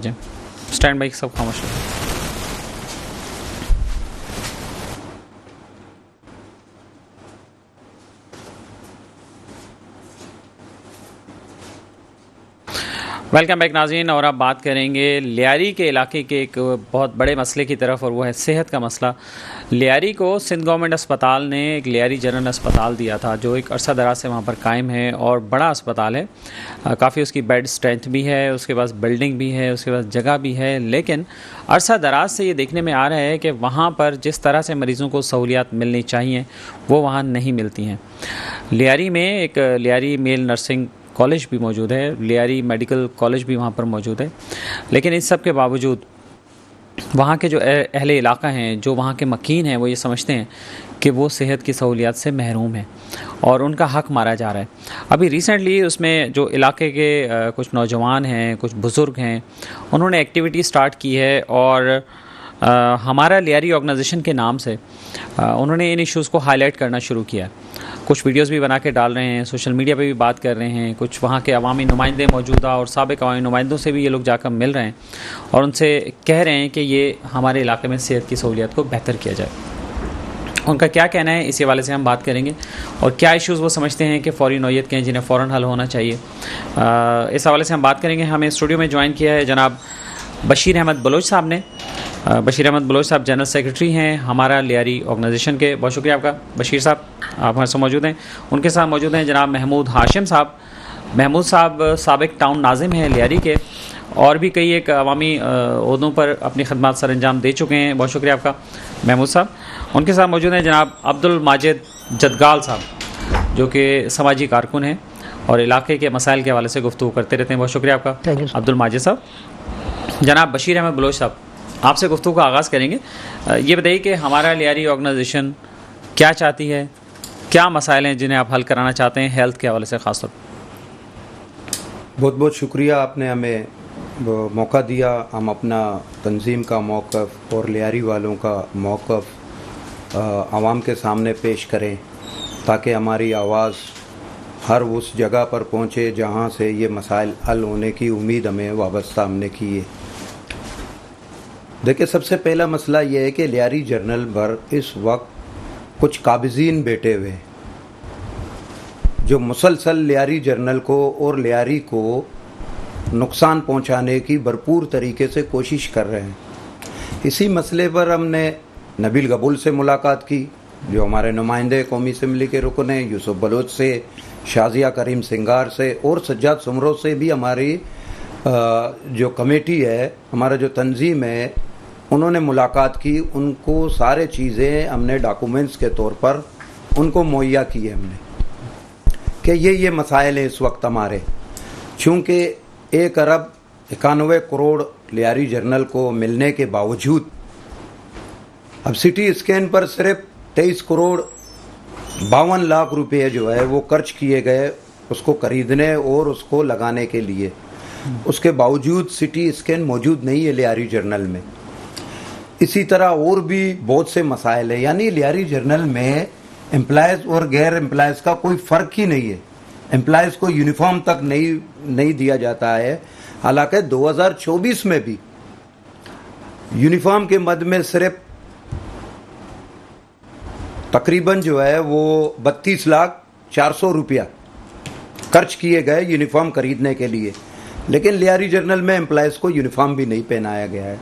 Stand by सब खामोश है। वेलकम बैक नाज़रीन, और अब बात करेंगे लियारी के इलाके के एक बहुत बड़े मसले की तरफ, और वो है सेहत का मसला। लियारी को सिंध गवर्नमेंट अस्पताल ने एक लियारी जनरल अस्पताल दिया था, जो एक अरसा दराज से वहाँ पर कायम है और बड़ा अस्पताल है। काफ़ी उसकी बेड स्ट्रेंथ भी है, उसके पास बिल्डिंग भी है, उसके पास जगह भी है, लेकिन अरसा दराज से ये देखने में आ रहा है कि वहाँ पर जिस तरह से मरीज़ों को सहूलियात मिलनी चाहिए वो वहाँ नहीं मिलती हैं। लियारी में एक लियारी मेल नर्सिंग कॉलेज भी मौजूद है, लियारी मेडिकल कॉलेज भी वहाँ पर मौजूद है, लेकिन इस सब के बावजूद वहाँ के जो अहले इलाका हैं, जो वहाँ के मकीन हैं, वो ये समझते हैं कि वो सेहत की सहूलियात से महरूम हैं और उनका हक़ मारा जा रहा है। अभी रिसेंटली उसमें जो इलाके के कुछ नौजवान हैं, कुछ बुज़ुर्ग हैं, उन्होंने एक्टिविटी स्टार्ट की है और हमारा लियारी ऑर्गेनाइजेशन के नाम से उन्होंने इन इश्यूज़ को हाईलाइट करना शुरू किया। कुछ वीडियोस भी बना के डाल रहे हैं, सोशल मीडिया पे भी बात कर रहे हैं। कुछ वहाँ के अवामी नुमाइंदे मौजूदा और साबिक़ अवामी नुमाइंदों से भी ये लोग जाकर मिल रहे हैं और उनसे कह रहे हैं कि ये हमारे इलाके में सेहत की सहूलियत को बेहतर किया जाए। उनका क्या कहना है, इस हवाले से हम बात करेंगे, और क्या इश्यूज़ वो समझते हैं कि फ़ौरी नौयत के हैं जिन्हें फ़ौरन हल होना चाहिए। इस हवाले से हम बात करेंगे। हमें स्टूडियो में ज्वाइन किया है जनाब बशीर अहमद बलोच साहब ने। बशीर अहमद बलोच साहब जनरल सेक्रेटरी हैं हमारा लियारी ऑर्गेनाइजेशन के। बहुत शुक्रिया आपका बशीर साहब, आप हमारे साथ मौजूद हैं। उनके साथ मौजूद हैं जनाब महमूद हाशिम साहब। महमूद साहब साबिक़ टाउन नाज़िम हैं लियारी के, और भी कई एक अवामी ओहदों पर अपनी खदमात सर अंजाम दे चुके हैं। बहुत शुक्रिया आपका महमूद साहब। उनके साथ मौजूद हैं जनाब अब्दुल माजिद जदगाल साहब, जो कि समाजी कारकुन हैं और इलाके के मसाइल के हवाले से गुफ्तगू करते रहते हैं। बहुत शुक्रिया आपका अब्दुल माजिद साहब। जनाब बशीर अहमद बलोच साहब, आपसे गुफ्तगू का आगाज़ करेंगे। ये बताइए कि हमारा लियारी ऑर्गेनाइजेशन क्या चाहती है, क्या मसाइल हैं जिन्हें आप हल कराना चाहते हैं हेल्थ के हवाले से ख़ास तौर पर। बहुत बहुत शुक्रिया, आपने हमें मौका दिया। हम अपना तंजीम का मौक़िफ़ और लियारी वालों का मौक़िफ़ आवाम के सामने पेश करें, ताकि हमारी आवाज़ हर उस जगह पर पहुँचे जहाँ से ये मसाइल हल होने की उम्मीद हमें वाबस्ता हमने की है। देखिए, सबसे पहला मसला ये है कि लियारी जर्नल पर इस वक्त कुछ काबिज़ीन बैठे हुए हैं जो मुसलसल लियारी जर्नल को और लियारी को नुकसान पहुंचाने की भरपूर तरीके से कोशिश कर रहे हैं। इसी मसले पर हमने नबील गबूल से मुलाकात की, जो हमारे नुमाइंदे कौमी असम्बली के रुकन हैं, यूसुफ बलोच से, शाजिया करीम सिंगार से और सज्जाद सुमरो से भी हमारी जो कमेटी है, हमारा जो तंजीम है, उन्होंने मुलाकात की। उनको सारे चीज़ें हमने डॉक्यूमेंट्स के तौर पर उनको मुहैया की है हमने, कि ये मसाइल हैं इस वक्त हमारे। चूँकि 1 अरब 91 करोड़ लियारी जर्नल को मिलने के बावजूद अब सिटी स्कैन पर सिर्फ 23 करोड़ 52 लाख रुपए जो है वो खर्च किए गए उसको खरीदने और उसको लगाने के लिए। उसके बावजूद सिटी स्कैन मौजूद नहीं है लियारी जर्नल में। इसी तरह और भी बहुत से मसाइल हैं, यानी लियारी जर्नल में एम्प्लॉयज़ और गैर एम्प्लॉयज़ का कोई फ़र्क ही नहीं है। एम्प्लॉयज़ को यूनिफॉर्म तक नहीं दिया जाता है, हालांकि 2024 में भी यूनिफॉर्म के मद में सिर्फ तकरीबन जो है वो 32,400,000 रुपया खर्च किए गए यूनिफॉर्म खरीदने के लिए, लेकिन लियारी जर्नल में एम्प्लॉयज़ को यूनिफॉर्म भी नहीं पहनाया गया है।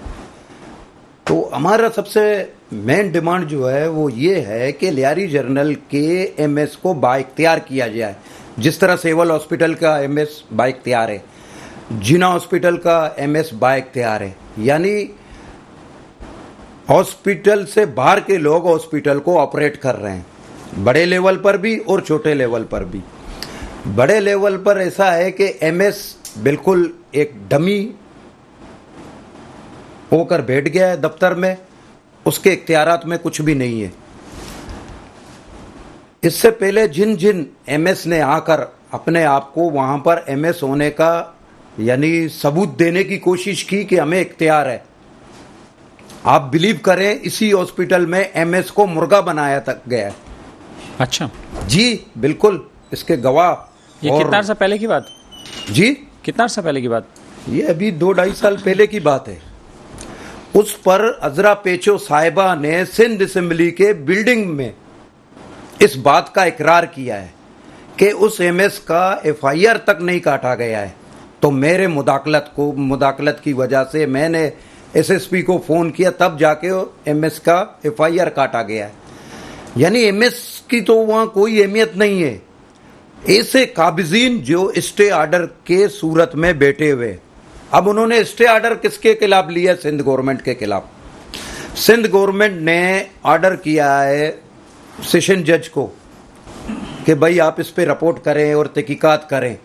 तो हमारा सबसे मेन डिमांड जो है वो ये है कि लियारी जर्नल के एमएस को बाइख्तियार किया जाए, जिस तरह सेवल हॉस्पिटल का एमएस बाइख्तियार है, जिना हॉस्पिटल का एमएस बाइख्तियार है। यानी हॉस्पिटल से बाहर के लोग हॉस्पिटल को ऑपरेट कर रहे हैं, बड़े लेवल पर भी और छोटे लेवल पर भी। बड़े लेवल पर ऐसा है कि एमएस बिल्कुल एक डमी होकर बैठ गया है दफ्तर में, उसके इख्तियारात में कुछ भी नहीं है। इससे पहले जिन एमएस ने आकर अपने आप को वहां पर एमएस होने का यानी सबूत देने की कोशिश की कि हमें इख्तियार है, आप बिलीव करें इसी हॉस्पिटल में एमएस को मुर्गा बनाया तक गया है। अच्छा जी बिल्कुल, इसके गवाह। ये कितना अर्सा पहले की बात? जी कितना अर्सा पहले की बात? ये अभी 2-2.5 साल पहले की बात है। उस पर अजरा पेचो साहिबा ने सिंध असेंबली के बिल्डिंग में इस बात का इकरार किया है कि उस एमएस का एफआईआर तक नहीं काटा गया है। तो मेरे मुदाखलत की वजह से मैंने एसएसपी को फ़ोन किया, तब जाके एमएस का एफआईआर काटा गया है। यानी एमएस की तो वहाँ कोई अहमियत नहीं है। ऐसे काबिजीन जो स्टे ऑर्डर के सूरत में बैठे हुए, अब उन्होंने स्टे ऑर्डर किसके खिलाफ लिया? सिंध गवर्नमेंट के खिलाफ। सिंध गवर्नमेंट ने ऑर्डर किया है सेशन जज को कि भाई आप इस पे रिपोर्ट करें और तहकीकात करें।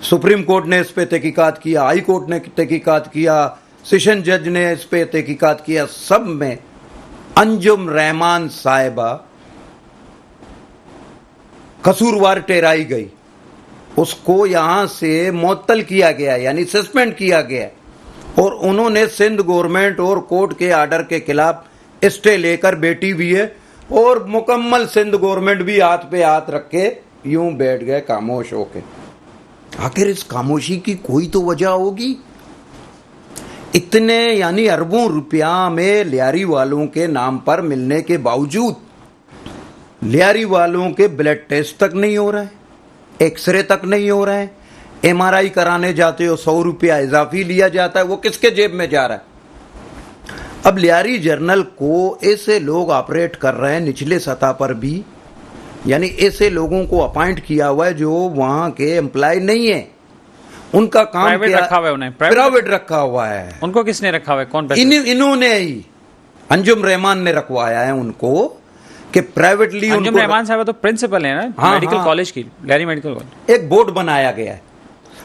सुप्रीम कोर्ट ने इस पे तहकीकात किया, हाई कोर्ट ने तहकीकात किया, सेशन जज ने इस पे तहकीकात किया। सब में अंजुम रहमान साहिबा कसूरवार ठहराई गई। उसको यहां से मुअत्तल किया गया, यानी सस्पेंड किया गया, और उन्होंने सिंध गवर्नमेंट और कोर्ट के ऑर्डर के खिलाफ स्टे लेकर बैठी हुई है। और मुकम्मल सिंध गवर्नमेंट भी हाथ पे हाथ रख के यूं बैठ गए खामोश होके। आखिर इस खामोशी की कोई तो वजह होगी। इतने यानी अरबों रुपया में लियारी वालों के नाम पर मिलने के बावजूद लियारी वालों के ब्लड टेस्ट तक नहीं हो रहा है, एक्सरे तक नहीं हो रहा है। एमआरआई कराने जाते हो 100 रुपया इजाफी लिया जाता है, वो किसके जेब में जा रहा है? अब लियारी जर्नल को ऐसे लोग ऑपरेट कर रहे हैं निचले सतह पर भी, यानी ऐसे लोगों को अपॉइंट किया हुआ है जो वहां के एम्प्लॉय नहीं है। उनका काम प्राइवेट रखा हुआ है, उन्हें प्राइवेट रखा हुआ है। उनको किसने रखा हुआ है? कौन? इन्होंने ही, अंजुम रहमान ने रखवाया है उनको कि प्राइवेटली। अंजुम रहमान साहब तो प्रिंसिपल है ना, हाँ, मेडिकल हाँ, कॉलेज की, लियारी मेडिकल कॉलेज। एक बोर्ड बनाया गया है,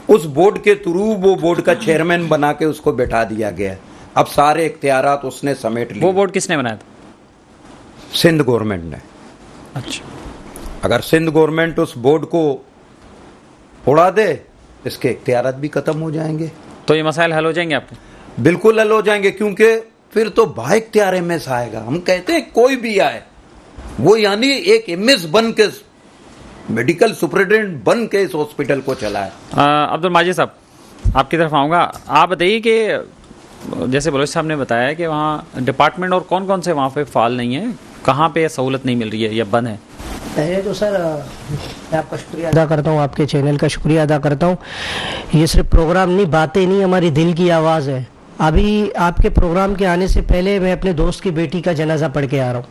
उस बोर्ड के थ्रू वो बोर्ड का चेयरमैन बना के उसको बैठा दिया गया है। अब सारे इख्तियारात उसने समेट लिए। वो बोर्ड किसने बनाया था? सिंध गवर्नमेंट ने। अच्छा, अगर सिंध गवर्नमेंट उस बोर्ड को उड़ा दे, इसके इख्तियारात भी खत्म हो जाएंगे। तो ये मसाइल हल हो जाएंगे आपके? बिल्कुल हल हो जाएंगे, क्योंकि फिर तो बाइख्तियार एमएस आएगा। हम कहते हैं कोई भी आए, वो यानी एक एमएस बन के, मेडिकल सुपरिटेंडेंट बन के इस हॉस्पिटल को चलाए। अब्दुल माजिद साहब, आपकी तरफ आऊँगा। आप बताइए कि जैसे बलोच साहब ने बताया कि वहाँ डिपार्टमेंट और कौन कौन से वहाँ पे फाल नहीं है, कहाँ पे सहूलत नहीं मिल रही है या बंद है? पहले तो सर मैं आपका शुक्रिया अदा करता हूँ, आपके चैनल का शुक्रिया अदा करता हूँ। ये सिर्फ प्रोग्राम नहीं, बातें नहीं, हमारी दिल की आवाज़ है। अभी आपके प्रोग्राम के आने से पहले मैं अपने दोस्त की बेटी का जनाजा पढ़ के आ रहा हूँ।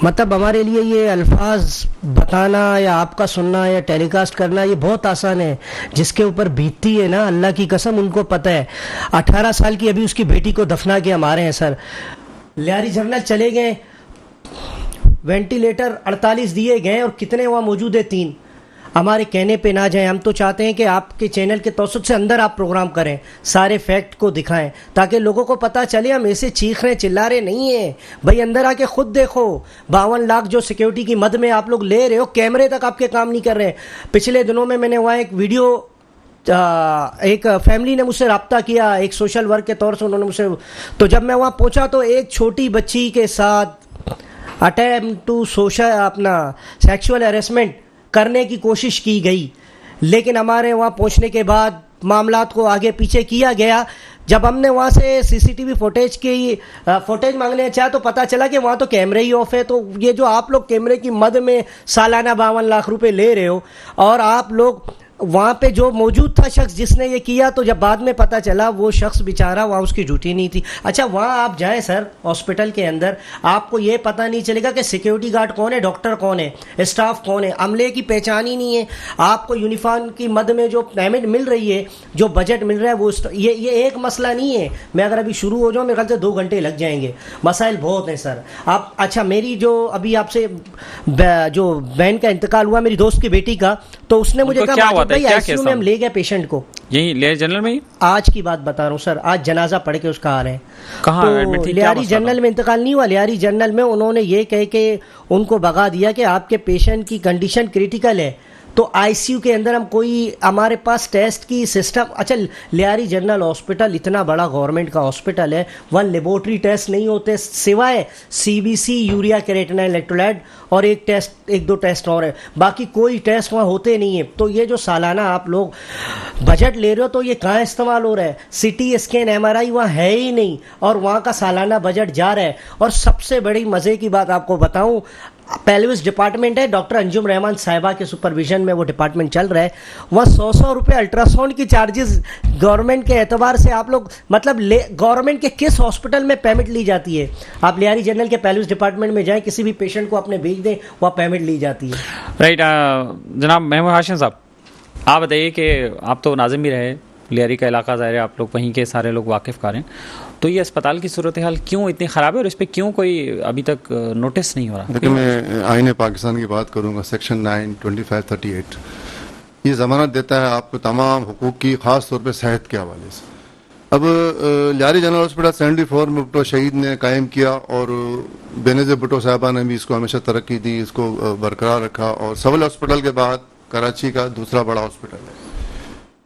मतलब हमारे लिए ये अल्फाज बताना या आपका सुनना या टेलीकास्ट करना ये बहुत आसान है। जिसके ऊपर बीतती है ना, अल्लाह की कसम उनको पता है। 18 साल की अभी उसकी बेटी को दफना के हम आ रहे हैं सर। लियारी जर्नल चले गए, वेंटिलेटर 48 दिए गए और कितने वहाँ मौजूद है? 3। हमारे कहने पे ना जाए। हम तो चाहते हैं कि आपके चैनल के तौसुत से अंदर आप प्रोग्राम करें, सारे फैक्ट को दिखाएं, ताकि लोगों को पता चले हम ऐसे चीख रहे चिल्ला रहे नहीं हैं। भाई अंदर आके खुद देखो, 52 लाख जो सिक्योरिटी की मद में आप लोग ले रहे हो, कैमरे तक आपके काम नहीं कर रहे। पिछले दिनों में मैंने वहाँ एक वीडियो, एक फैमिली ने मुझसे रब्ता किया, एक सोशल वर्क के तौर से उन्होंने मुझसे, तो जब मैं वहाँ पहुँचा तो एक छोटी बच्ची के साथ अटेम्प्ट टू सोशल अपना सेक्सुअल हैरेसमेंट करने की कोशिश की गई। लेकिन हमारे वहाँ पहुँचने के बाद मामलात को आगे पीछे किया गया। जब हमने वहाँ से सीसीटीवी फुटेज मांगने चाहा तो पता चला कि वहाँ तो कैमरे ही ऑफ है। तो ये जो आप लोग कैमरे की मद में सालाना 52 लाख रुपए ले रहे हो, और आप लोग वहाँ पे जो मौजूद था शख्स जिसने ये किया, तो जब बाद में पता चला वो शख्स बेचारा वहाँ उसकी ड्यूटी नहीं थी। अच्छा, वहाँ आप जाएं सर हॉस्पिटल के अंदर, आपको ये पता नहीं चलेगा कि सिक्योरिटी गार्ड कौन है, डॉक्टर कौन है, स्टाफ कौन है, अमले की पहचान ही नहीं है। आपको यूनिफॉर्म की मद में जो पेमेंट मिल रही है, जो बजट मिल रहा है, वो ये एक मसला नहीं है। मैं अगर अभी शुरू हो जाऊँ मेरे ख्याल से 2 घंटे लग जाएंगे। मसाइल बहुत हैं सर। आप अच्छा, मेरी जो अभी आपसे जो बहन का इंतकाल हुआ मेरी दोस्त की बेटी का, तो उसने मुझे कहा भाई आईसीयू में हम ले गए पेशेंट को, यही लियारी जनरल में ही। आज की बात बता रहा हूँ सर, आज जनाजा पढ़ के उसका आ रहे हैं। कहाँ तो एडमिट थी? लियारी जनरल में इंतकाल नहीं हुआ। लियारी जनरल में उन्होंने ये कह के उनको भगा दिया कि आपके पेशेंट की कंडीशन क्रिटिकल है, तो आईसीयू के अंदर हम कोई हमारे पास टेस्ट की सिस्टम, अच्छा लियारी जनरल हॉस्पिटल इतना बड़ा गवर्नमेंट का हॉस्पिटल है, वहाँ लेबोरेटरी टेस्ट नहीं होते सिवाय सीबीसी, यूरिया क्रिएटिनिन इलेक्ट्रोलाइट और एक दो टेस्ट और है, बाकी कोई टेस्ट वहाँ होते नहीं है। तो ये जो सालाना आप लोग बजट ले रहे हो तो ये कहाँ इस्तेमाल हो रहा है? सिटी स्कैन एमआरआई वहाँ है ही नहीं और वहाँ का सालाना बजट जा रहा है। और सबसे बड़ी मज़े की बात आपको बताऊं, पेल्विस डिपार्टमेंट है, डॉक्टर अंजुम रहमान साहिबा के सुपरविजन में वो डिपार्टमेंट चल रहा है, वहाँ 100 रुपये अल्ट्रासाउंड की चार्जेस गवर्नमेंट के एतबार से आप लोग मतलब गवर्नमेंट के किस हॉस्पिटल में पेमेंट ली जाती है? आप लियारी जनरल के पेल्विस डिपार्टमेंट में जाएं, किसी भी पेशेंट को अपने भेज दें, वहाँ पेमेंट ली जाती है। राइट। जनाब महमूद हाशिम साहब, आप बताइए कि आप तो नाज़िम भी रहे, लियारी का इलाका ज़ाहिर है, आप लोग वहीं के सारे लोग वाकिफ़ कार हैं, तो ये अस्पताल की सूरत हाल क्यों इतनी ख़राब है और इस पर क्यों कोई अभी तक नोटिस नहीं हो रहा? देखिए, मैं आईन पाकिस्तान की बात करूंगा, सेक्शन 9 2538 ये ज़मानत देता है आपको तमाम हुकूक की, ख़ास तौर पे सेहत के हवाले से। अब लियारी जनरल हॉस्पिटल 74 में भुट्टो शहीद ने कायम किया और बेनज़ीर भुट्टो साहबा ने भी इसको हमेशा तरक्की दी, इसको बरकरार रखा और सिविल हॉस्पिटल के बाद कराची का दूसरा बड़ा हॉस्पिटल है।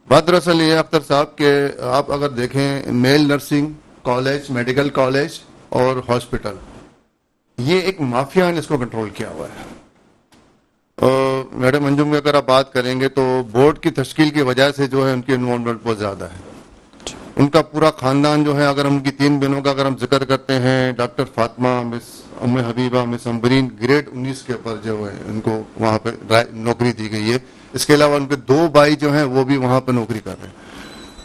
बात दरअसल ये अख्तर साहब के आप अगर देखें, male nursing college, medical college और हॉस्पिटल, ये एक माफिया ने इसको कंट्रोल किया हुआ है। मैडम अंजुम की अगर आप बात करेंगे तो बोर्ड की तश्कील की वजह से जो है उनकी इन्वॉल्वमेंट बहुत ज्यादा है। उनका पूरा खानदान जो है, अगर हम उनकी 3 बहनों का अगर हम जिक्र करते हैं, डॉक्टर फातिमा, मिस उम्मे हबीबा, मिस अम्बरीन, ग्रेड 19 के ऊपर जो है उनको वहां पे नौकरी दी गई है। इसके अलावा उनके 2 भाई जो हैं वो भी वहां पर नौकरी कर रहे हैं।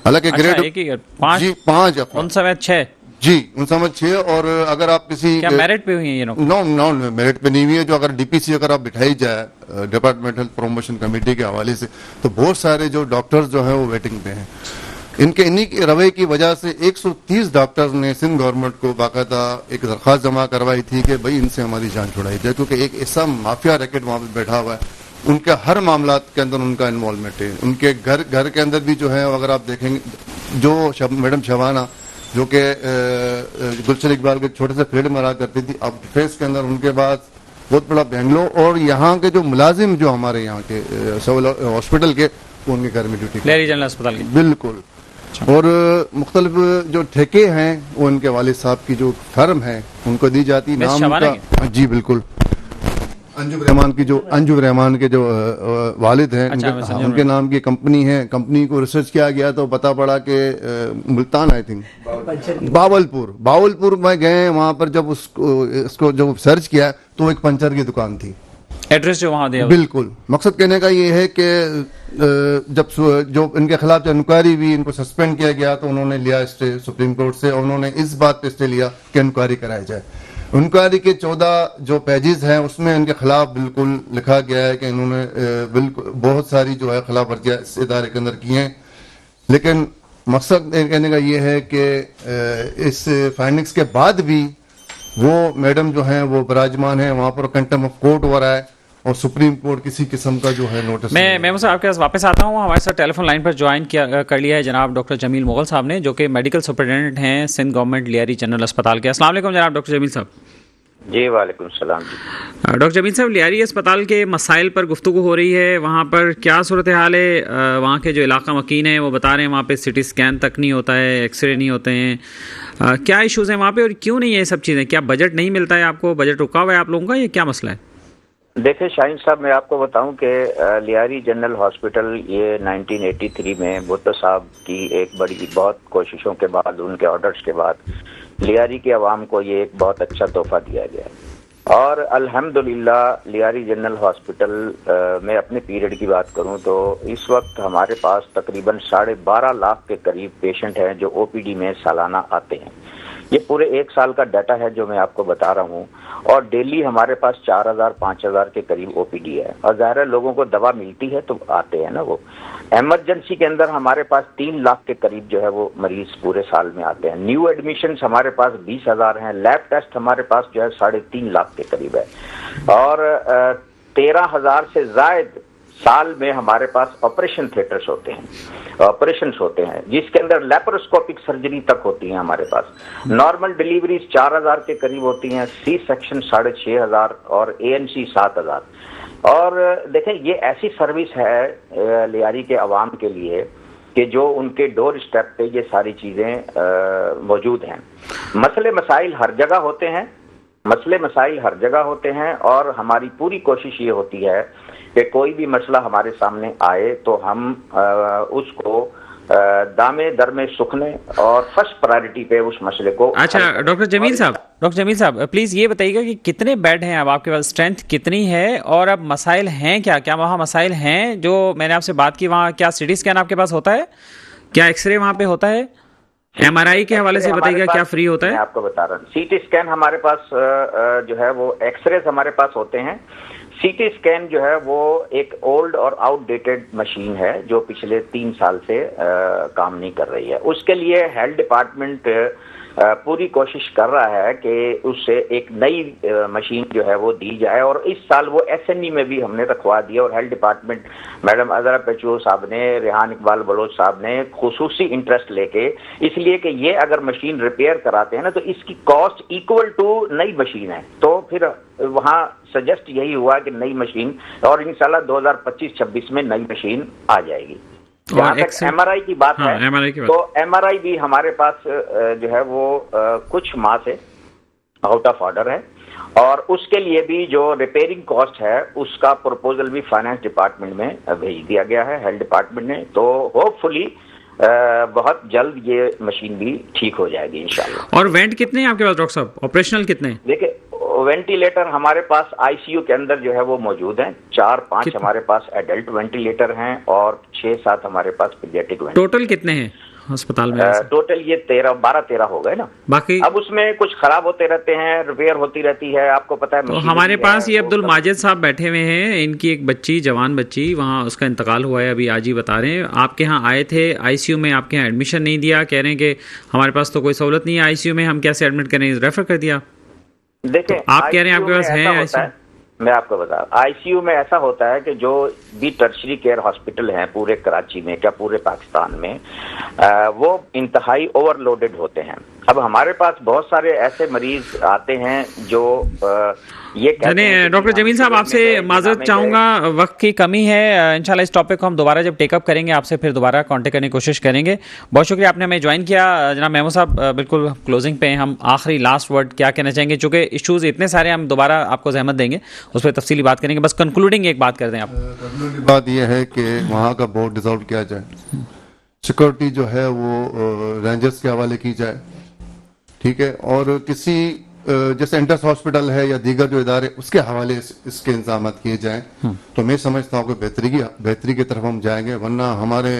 हालांकि ग्रेड 5 जी 5 उन समय 6 जी उन समय 6 और अगर आप किसी क्या मेरिट पे हुई है ये नौकरी? नो मेरिट पे नहीं हुई है। जो अगर डीपीसी अगर आप बिठाई जाए डिपार्टमेंटल प्रमोशन कमेटी के हवाले से, तो बहुत सारे जो डॉक्टर्स जो हैं वो वेटिंग पे हैं। इनके इन्हीं रवैये की वजह से 130 डॉक्टर्स ने सिंध गवर्नमेंट को बाकायदा एक दरख्वास्त जमा करवाई थी कि भाई इनसे हमारी जान छुड़ाई जाए, क्योंकि एक ऐसा माफिया रैकेट वहां पर बैठा हुआ है, उनके हर मामलात के अंदर उनका इन्वॉल्वमेंट है। उनके घर के अंदर भी जो है, अगर आप देखेंगे, जो मैडम शबाना जो कि गुलशन इकबाल के छोटे से फील्ड में रहा करती थी, अब डिफेंस के अंदर, उनके बाद बहुत बड़ा बेंगलोर, और यहाँ के जो मुलाजिम जो हमारे यहाँ के सिविल हॉस्पिटल के, उनके घर में ड्यूटी, लियारी जनरल अस्पताल की, बिल्कुल। और मुख्तलिफ जो ठेके हैं वो उनके वालिद साहब की जो फर्म है उनको दी जाती, नाम उनका, जी बिल्कुल, अंजुम रहमान के जो वालिद हैं, उनके नाम की कंपनी है। कंपनी को रिसर्च किया गया तो पता पड़ा कि मुल्तान, आई थिंक बावलपुर में गए, वहां पर जब इसको जब सर्च किया तो एक पंचर की दुकान थी, एड्रेस जो वहां दिया। बिल्कुल। मकसद कहने का ये है कि जब जो इनके खिलाफ जो इंक्वायरी हुई, इनको सस्पेंड किया गया, तो उन्होंने लिया स्टे सुप्रीम कोर्ट से, उन्होंने इस बात पे स्टे लिया कि इंक्वायरी कराई जाए। इंक्वायरी के 14 जो पेजेस हैं उसमें इनके खिलाफ बिल्कुल लिखा गया है कि इन्होंने बिल्कुल बहुत सारी जो है खिलाफ वर्जियां इस इदारे के अंदर की हैं। लेकिन मकसद कहने का ये है कि इस फाइंडिंग्स के बाद भी वो मैडम जो है वो विराजमान है वहां पर, कंटेम्प्ट ऑफ कोर्ट हो रहा है और सुप्रीम कोर्ट किसी किस्म का जो है नोटिस। मैं मुझसे आपके पास वापस आता हूँ। हमारे साथ टेलीफोन लाइन पर ज्वाइन कर लिया है जनाब डॉक्टर जमील मुगल साहब ने, जो कि मेडिकल सुपरिटेंडेंट हैं सिंध गवर्नमेंट लियारी जनरल अस्पताल के। अस्सलाम वालेकुम जनाब डॉक्टर जमील साहब। जी वालेकुम सलाम। डॉक्टर जमील साहब, लियारी अस्पताल के मसाइल पर गुफ्तगू हो रही है, वहाँ पर क्या सूरत हाल है? वहाँ के जो इलाका मकीन है वो बता रहे हैं वहाँ पे सिटी स्कैन तक नहीं होता है, एक्सरे नहीं होते हैं, क्या इश्यूज़ हैं वहाँ पे और क्यों नहीं है ये सब चीज़ें? क्या बजट नहीं मिलता है आपको, बजट रुका हुआ है आप लोगों का, ये क्या मसला है? देखिए शाहीन साहब, मैं आपको बताऊं कि लियारी जनरल हॉस्पिटल ये 1983 में भुट्टो साहब की एक बड़ी बहुत कोशिशों के बाद, उनके ऑर्डर्स के बाद लियारी के अवाम को ये एक बहुत अच्छा तोहफा दिया गया और अल्हम्दुलिल्लाह लियारी जनरल हॉस्पिटल में अपने पीरियड की बात करूं तो इस वक्त हमारे पास तकरीबन 12.5 लाख के करीब पेशेंट हैं जो ओपीडी में सालाना आते हैं। ये पूरे 1 साल का डाटा है जो मैं आपको बता रहा हूँ, और डेली हमारे पास 4000-5000 के करीब ओपीडी है, और ज़ाहिर है लोगों को दवा मिलती है तो आते हैं ना वो। इमरजेंसी के अंदर हमारे पास 3 लाख के करीब जो है वो मरीज पूरे साल में आते हैं। न्यू एडमिशन्स हमारे पास 20,000 हैं। लैब टेस्ट हमारे पास जो है 3.5 लाख के करीब है, और 13,000 से जायद साल में हमारे पास ऑपरेशन थिएटर्स होते हैं, ऑपरेशंस होते हैं जिसके अंदर लेप्रोस्कोपिक सर्जरी तक होती है हमारे पास। नॉर्मल डिलीवरीज 4000 के करीब होती हैं, सी सेक्शन 6,500 और एएनसी 7,000। और देखें, ये ऐसी सर्विस है लियारी के अवाम के लिए कि जो उनके डोर स्टेप पे ये सारी चीज़ें मौजूद हैं। मसले मसाइल हर जगह होते हैं, मसले मसाइल हर जगह होते हैं, और हमारी पूरी कोशिश ये होती है कि कोई भी मसला हमारे सामने आए तो हम उसको दामे दर में सुखने और फर्स्ट प्रायोरिटी पे उस मसले को। अच्छा डॉक्टर जमील साहब प्लीज़ ये बताइएगा कि कितने बेड हैं अब आपके पास, स्ट्रेंथ कितनी है, और अब मसाइल हैं क्या, क्या वहाँ मसाइल हैं? जो मैंने आपसे बात की, वहाँ क्या सीटी स्कैन आपके पास होता है, क्या एक्सरे वहाँ पे होता है? MRI के हवाले से बताइएगा क्या फ्री होता है? मैं आपको बता रहा हूँ, सीटी स्कैन हमारे पास जो है वो, एक्सरे हमारे पास होते हैं। सीटी स्कैन जो है वो एक ओल्ड और आउटडेटेड मशीन है जो पिछले 3 साल से काम नहीं कर रही है। उसके लिए हेल्थ डिपार्टमेंट पूरी कोशिश कर रहा है कि उससे एक नई मशीन जो है वो दी जाए, और इस साल वो SNE में भी हमने रखवा दिया, और हेल्थ डिपार्टमेंट मैडम अजरा पेचू साहब ने, रेहान इकबाल बलोच साहब ने खुसूसी इंटरेस्ट लेके, इसलिए कि ये अगर मशीन रिपेयर कराते हैं ना तो इसकी कॉस्ट इक्वल टू नई मशीन है। तो फिर वहाँ सजेस्ट यही हुआ कि नई मशीन, और इंशाल्लाह 2025-26 में नई मशीन आ जाएगी। जहाँ तक MRI की बात है, MRI की बात। तो MRI भी हमारे पास जो है वो कुछ माह से आउट ऑफ ऑर्डर है, और उसके लिए भी जो रिपेयरिंग कॉस्ट है उसका प्रपोजल भी फाइनेंस डिपार्टमेंट में भेज दिया गया है हेल्थ डिपार्टमेंट ने। तो होपफुली बहुत जल्द ये मशीन भी ठीक हो जाएगी इंशाल्लाह। और वेंट कितने हैं आपके पास डॉक्टर साहब, ऑपरेशनल कितने? देखिए, वेंटिलेटर हमारे पास ICU के अंदर जो है वो मौजूद हैं, 4-5 हमारे पास एडल्ट वेंटिलेटर हैं और 6-7 हमारे पास पीडियाट्रिक वेंटिलेटर। टोटल कितने हैं अस्पताल में? टोटल ये 12-13 हो गए ना। बाकी अब उसमें कुछ खराब होते रहते हैं, रिपेयर होती रहती है, आपको पता है। तो हमारे पास ये अब्दुल माजिद साहब बैठे हुए हैं, इनकी एक बच्ची, जवान बच्ची, वहाँ उसका इंतकाल हुआ है अभी, आज ही बता रहे हैं। आपके यहाँ आए थे, ICU में आपके यहाँ एडमिशन नहीं दिया, कह रहे हैं कि हमारे पास तो कोई सहूलत नहीं है ICU में, हम कैसे एडमिट करें, रेफर कर दिया। देखें, तो आप कह रहे हैं आपके पास है ICU? मैं आपको बता, ICU में ऐसा होता है कि जो भी टर्शरी केयर हॉस्पिटल हैं पूरे कराची में, क्या पूरे पाकिस्तान में, वो इंतहाई ओवरलोडेड होते हैं। अब हमारे पास बहुत सारे ऐसे मरीज आते हैं जो ये कहते हैं। डॉक्टर जमील साहब, आपसे माजरत चाहूँगा, वक्त की कमी है, इंशाल्लाह इस टॉपिक को हम दोबारा जब टेकअप करेंगे आपसे फिर दोबारा कांटेक्ट करने की कोशिश करेंगे। बहुत शुक्रिया आपने हमें ज्वाइन किया। जनाब महमूद साहब, बिल्कुल क्लोजिंग पे हम आखिरी लास्ट वर्ड क्या कहना चाहेंगे, चूँकि इशूज़ इतने सारे, हम दोबारा आपको जहमत देंगे, उस पर तफसीली बात करेंगे। बस कंक्लूडिंग एक बात कर दें आप। बात यह है कि वहाँ का बोर्ड डिसॉल्व किया जाए, सिक्योरिटी जो है वो रेंजर्स के हवाले की जाए, ठीक है, और किसी जैसे एंटस हॉस्पिटल है या दीगर जो इदारे, उसके हवाले इसके इंतजाम किए जाएं, तो मैं समझता हूँ कि बेहतरी की तरफ हम जाएंगे। वरना हमारे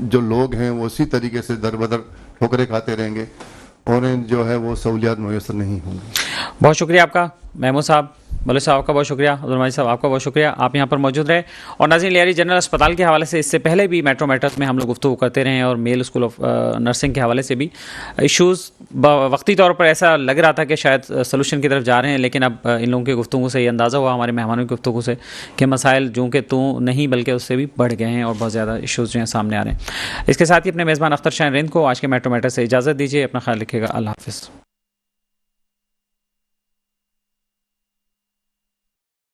जो लोग हैं वो उसी तरीके से दर बदर ठोकरे खाते रहेंगे और जो है वो सहूलियात मुयसर नहीं होंगी। बहुत शुक्रिया आपका महमूद साहब, बलोच साहब आपका बहुत शुक्रिया, अब्दुल माजिद साहब आपका बहुत शुक्रिया, आप यहाँ पर मौजूद रहे। और नाज़रीन, लियारी जनरल अस्पताल के हवाले से इससे पहले भी मेट्रो मैटर्स में हम लोग गुफ्तगू करते रहे हैं, और मेल स्कूल ऑफ नर्सिंग के हवाले से भी इश्यूज़ वक्ती तौर पर ऐसा लग रहा था कि शायद सलूशन की तरफ जा रहे हैं, लेकिन अब इन लोगों की गुफ्तगू से ये अंदाज़ा हुआ, हमारे मेहमानों की गुफ्तगू से, कि मसाइल जो कि तो नहीं बल्कि उससे भी बढ़ गए हैं और बहुत ज़्यादा इशूज़ जो हैं सामने आ रहे हैं। इसके साथ ही अपने मेज़बान अख्तर शाह रिंद को आज के मेट्रो मैटर से इजाज़त दीजिए। अपना ख्याल रखिएगा। अल्लाह हाफ़िज़।